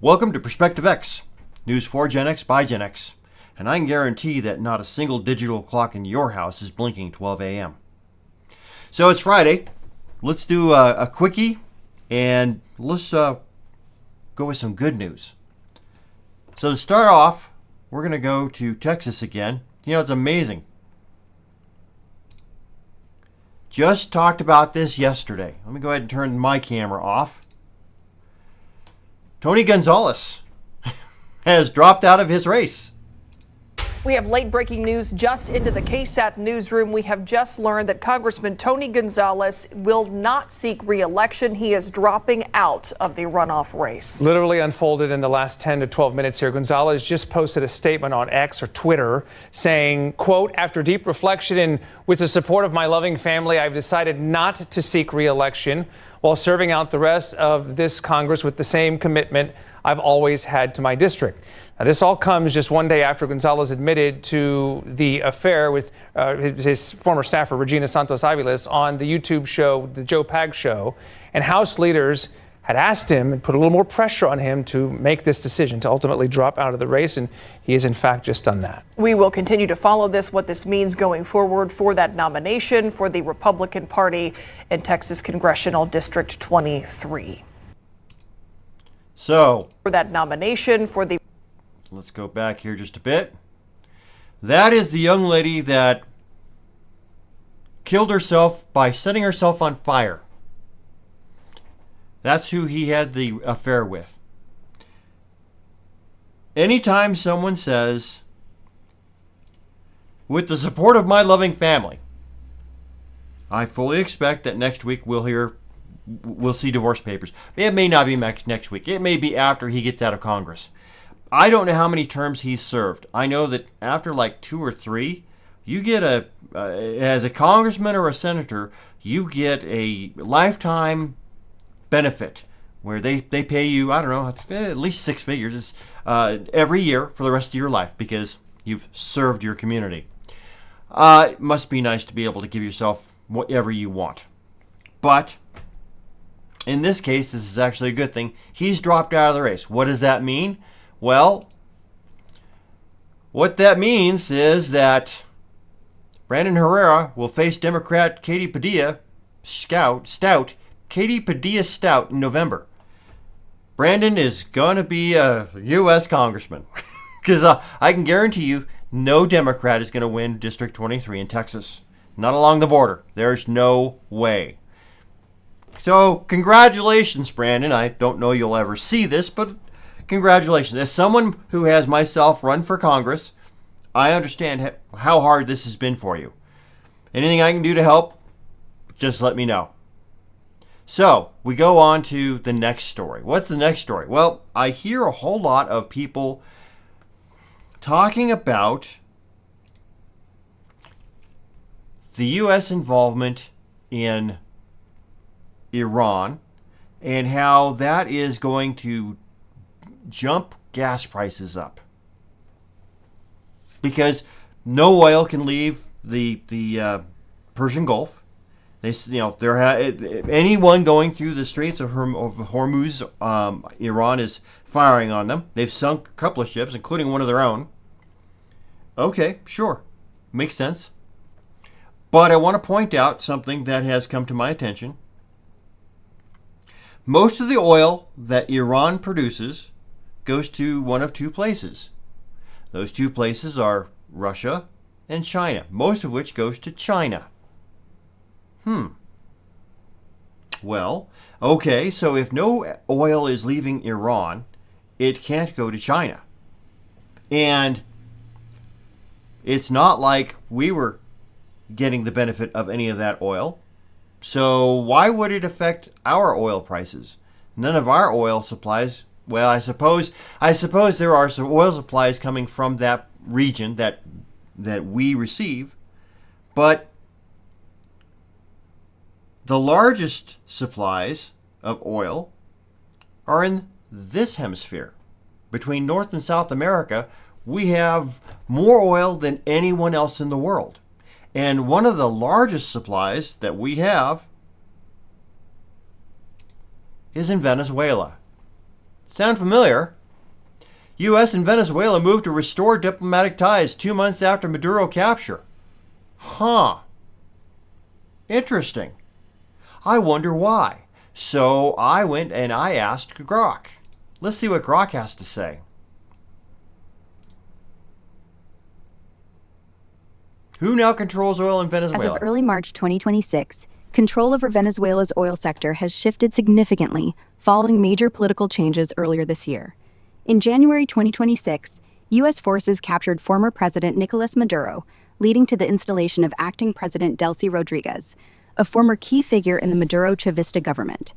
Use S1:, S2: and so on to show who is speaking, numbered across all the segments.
S1: Welcome to Perspective X, news for Gen X by Gen X. And I can guarantee that not a single digital clock in your house is blinking 12 a.m. So it's Friday. Let's do a quickie and let's go with some good news. So to start off, we're going to go to Texas again. You know, it's amazing. Just talked about this yesterday. Let me go ahead and turn my camera off. Tony Gonzalez has dropped out of his race.
S2: We have late breaking news just into the KSAT newsroom. We have just learned that Congressman Tony Gonzalez will not seek re-election. He is dropping out of the runoff race.
S3: Literally unfolded in the last 10 to 12 minutes here. Gonzalez just posted a statement on X or Twitter saying, quote, "After deep reflection and with the support of my loving family, I've decided not to seek re-election while serving out the rest of this Congress with the same commitment I've always had to my district." Now, this all comes just one day after Gonzalez admitted to the affair with his former staffer, Regina Santos Aviles, on the YouTube show, The Joe Pag Show. And House leaders had asked him and put a little more pressure on him to make this decision to ultimately drop out of the race. And he has, in fact, just done that.
S2: We will continue to follow what this means going forward for that nomination for the Republican Party in Texas Congressional District 23.
S1: So,
S2: for that nomination for the...
S1: Let's go back here just a bit. That is the young lady that killed herself by setting herself on fire. That's who he had the affair with. Anytime someone says, "with the support of my loving family," I fully expect that next week we'll see divorce papers. It may not be next week. It may be after he gets out of Congress. I don't know how many terms he's served. I know that after like 2 or 3, you get as a congressman or a senator, you get a lifetime benefit where they pay you, I don't know, at least 6 figures every year for the rest of your life because you've served your community. It must be nice to be able to give yourself whatever you want. But in this case, this is actually a good thing. He's dropped out of the race. What does that mean? Well, what that means is that Brandon Herrera will face Democrat Katie Padilla Stout in November. Brandon is going to be a U.S. congressman because I can guarantee you no Democrat is going to win District 23 in Texas. Not along the border. There's no way. So, congratulations, Brandon. I don't know you'll ever see this, but congratulations. As someone who has myself run for Congress, I understand how hard this has been for you. Anything I can do to help, just let me know. So, we go on to the next story. What's the next story? Well, I hear a whole lot of people talking about the U.S. involvement in Iran and how that is going to jump gas prices up because no oil can leave the Persian Gulf. Anyone going through the Straits of Hormuz, Iran is firing on them. They've sunk a couple of ships, including one of their own. Okay, sure, makes sense. But I want to point out something that has come to my attention. Most of the oil that Iran produces goes to one of 2 places. Those 2 places are Russia and China, most of which goes to China. Well, okay, so if no oil is leaving Iran, it can't go to China. And it's not like we were getting the benefit of any of that oil. So why would it affect our oil prices? None of our oil supplies, well, I suppose there are some oil supplies coming from that region that we receive, but the largest supplies of oil are in this hemisphere. Between North and South America, we have more oil than anyone else in the world. And one of the largest supplies that we have is in Venezuela. Sound familiar? U.S. and Venezuela moved to restore diplomatic ties 2 months after Maduro capture. Huh. Interesting. I wonder why. So I went and I asked Grok. Let's see what Grok has to say. Who now controls oil in Venezuela?
S4: As of early March 2026, control over Venezuela's oil sector has shifted significantly following major political changes earlier this year. In January 2026, U.S. forces captured former President Nicolas Maduro, leading to the installation of acting President Delcy Rodriguez, a former key figure in the Maduro Chavista government.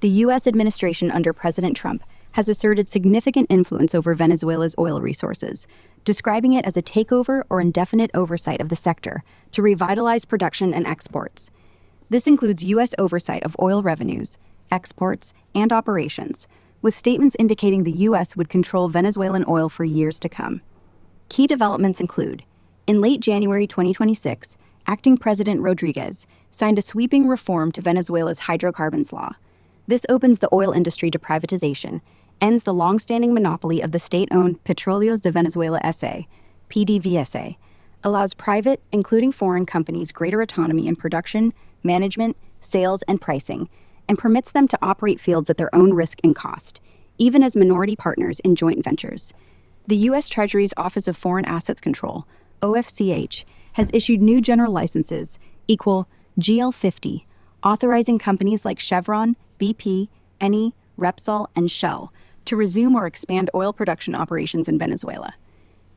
S4: The U.S. administration under President Trump has asserted significant influence over Venezuela's oil resources, describing it as a takeover or indefinite oversight of the sector to revitalize production and exports. This includes U.S. oversight of oil revenues, exports, and operations, with statements indicating the U.S. would control Venezuelan oil for years to come. Key developments include, in late January 2026, acting President Rodriguez signed a sweeping reform to Venezuela's hydrocarbons law. This opens the oil industry to privatization, ends the long-standing monopoly of the state-owned Petróleos de Venezuela S.A., PDVSA, allows private, including foreign companies, greater autonomy in production, management, sales, and pricing, and permits them to operate fields at their own risk and cost, even as minority partners in joint ventures. The U.S. Treasury's Office of Foreign Assets Control, OFCH, has issued new general licenses, equal GL50, authorizing companies like Chevron, BP, Eni, Repsol, and Shell to resume or expand oil production operations in Venezuela.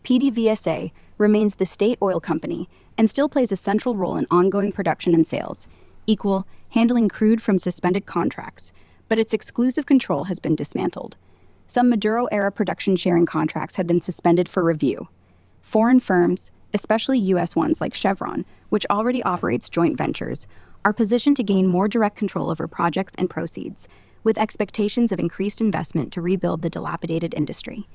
S4: PDVSA remains the state oil company and still plays a central role in ongoing production and sales, equal handling crude from suspended contracts, but its exclusive control has been dismantled. Some Maduro-era production sharing contracts have been suspended for review. Foreign firms, especially U.S. ones like Chevron, which already operates joint ventures, are positioned to gain more direct control over projects and proceeds, with expectations of increased investment to rebuild the dilapidated industry.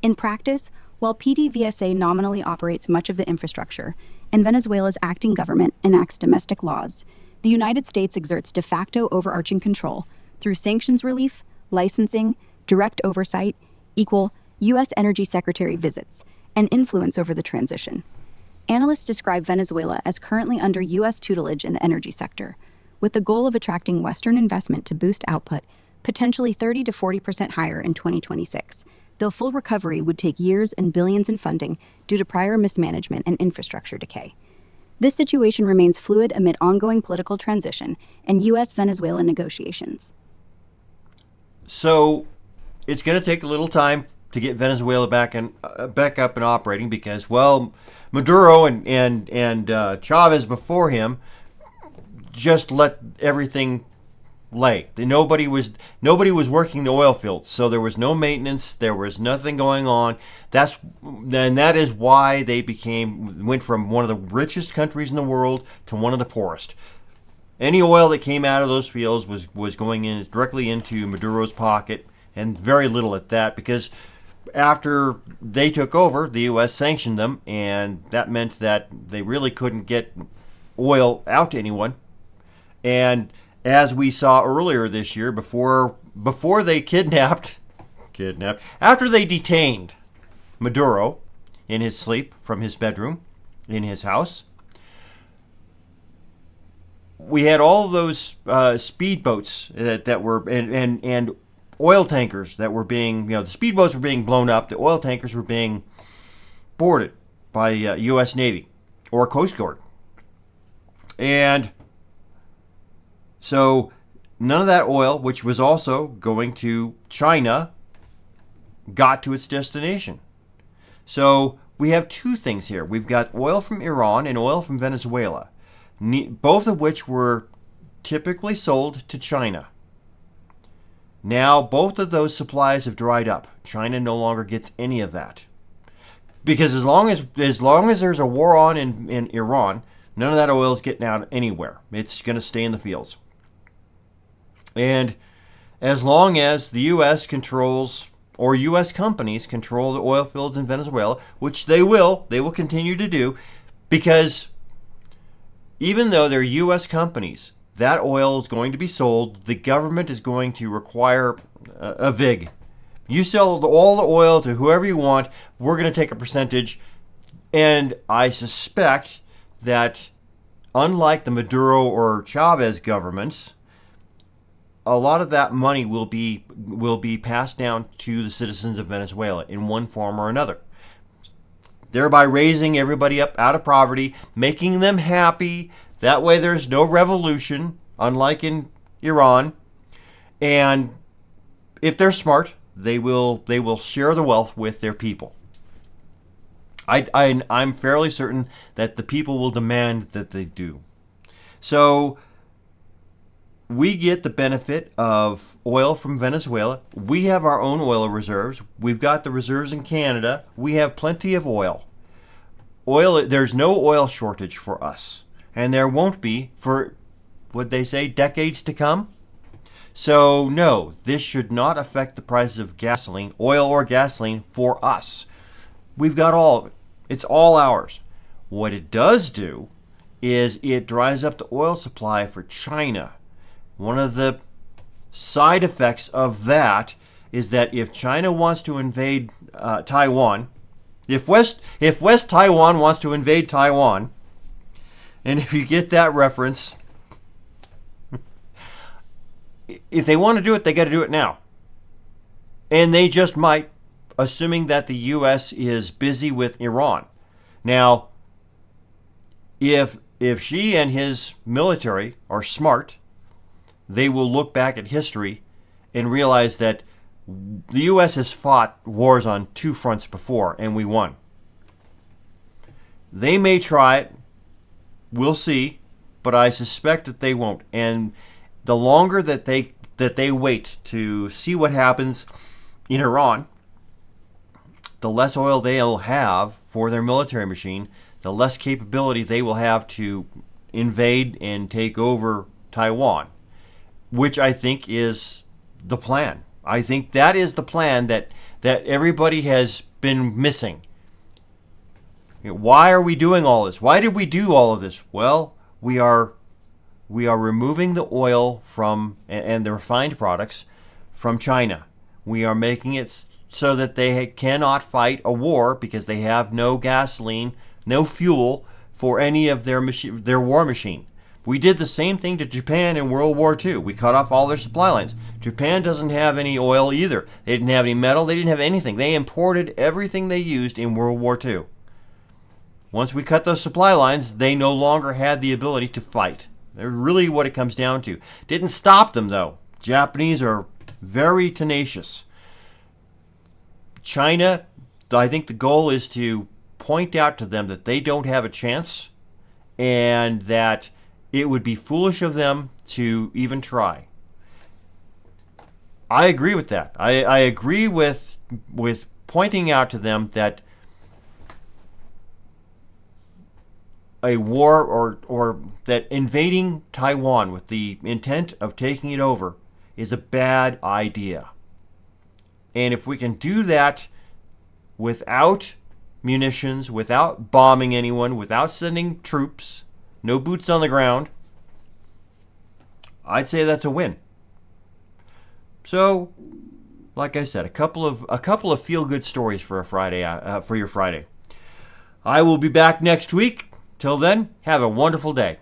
S4: In practice, while PDVSA nominally operates much of the infrastructure, and Venezuela's acting government enacts domestic laws, the United States exerts de facto overarching control through sanctions relief, licensing, direct oversight, equal U.S. Energy Secretary visits, and influence over the transition. Analysts describe Venezuela as currently under U.S. tutelage in the energy sector, with the goal of attracting Western investment to boost output, potentially 30 to 40% higher in 2026, though full recovery would take years and billions in funding due to prior mismanagement and infrastructure decay. This situation remains fluid amid ongoing political transition and U.S.-Venezuela negotiations.
S1: So it's going to take a little time to get Venezuela back up and operating because, well, Maduro and Chavez before him just let everything lay. Nobody was working the oil fields, so there was no maintenance. There was nothing going on. That is why they went from one of the richest countries in the world to one of the poorest. Any oil that came out of those fields was going in directly into Maduro's pocket, and very little at that, because after they took over, the U.S. sanctioned them, and that meant that they really couldn't get oil out to anyone. And as we saw earlier this year, before they after they detained Maduro in his sleep from his bedroom in his house, we had all those speedboats that were and oil tankers that were being, the speedboats were being blown up. The oil tankers were being boarded by U.S. Navy or Coast Guard. And so none of that oil, which was also going to China, got to its destination. So we have two things here. We've got oil from Iran and oil from Venezuela, both of which were typically sold to China. Now, both of those supplies have dried up. China no longer gets any of that. Because as long as there's a war on in Iran, none of that oil is getting out anywhere. It's going to stay in the fields. And as long as the U.S. controls, or U.S. companies control the oil fields in Venezuela, which they will continue to do, because even though they're U.S. companies, that oil is going to be sold. The government is going to require a VIG, You sell all the oil to whoever you want. We're going to take a percentage. And I suspect that unlike the Maduro or Chavez governments, a lot of that money will be passed down to the citizens of Venezuela in one form or another, thereby raising everybody up out of poverty, making them happy. That way there's no revolution, unlike in Iran. And if they're smart, they will share the wealth with their people. I'm fairly certain that the people will demand that they do. So we get the benefit of oil from Venezuela. We have our own oil reserves. We've got the reserves in Canada. We have plenty of oil. There's no oil shortage for us. And there won't be for, what they say, decades to come. So no, this should not affect the price of gasoline, oil or gasoline, for us. We've got all of it. It's all ours. What it does do is it dries up the oil supply for China. One of the side effects of that is that if China wants to invade Taiwan, if West Taiwan wants to invade Taiwan, and if you get that reference, if they want to do it, they got to do it now. And they just might, assuming that the U.S. is busy with Iran. Now, if Xi and his military are smart, they will look back at history and realize that the U.S. has fought wars on two fronts before, and we won. They may try it. We'll see, but I suspect that they won't. And the longer that they wait to see what happens in Iran, the less oil they'll have for their military machine, the less capability they will have to invade and take over Taiwan, which I think is the plan. I think that is the plan that everybody has been missing. Why are we doing all this? Why did we do all of this? Well, we are removing the oil from and the refined products from China. We are making it so that they cannot fight a war because they have no gasoline, no fuel for any of their war machine. We did the same thing to Japan in World War II. We cut off all their supply lines. Japan doesn't have any oil either. They didn't have any metal. They didn't have anything. They imported everything they used in World War II. Once we cut those supply lines, they no longer had the ability to fight. They're really what it comes down to. Didn't stop them, though. Japanese are very tenacious. China, I think the goal is to point out to them that they don't have a chance and that it would be foolish of them to even try. I agree with that. I agree with pointing out to them that a war or that invading Taiwan with the intent of taking it over is a bad idea. And if we can do that without munitions, without bombing anyone, without sending troops, no boots on the ground, I'd say that's a win. So, like I said, a couple of feel-good stories for a Friday, for your Friday. I will be back next week. Till then, have a wonderful day.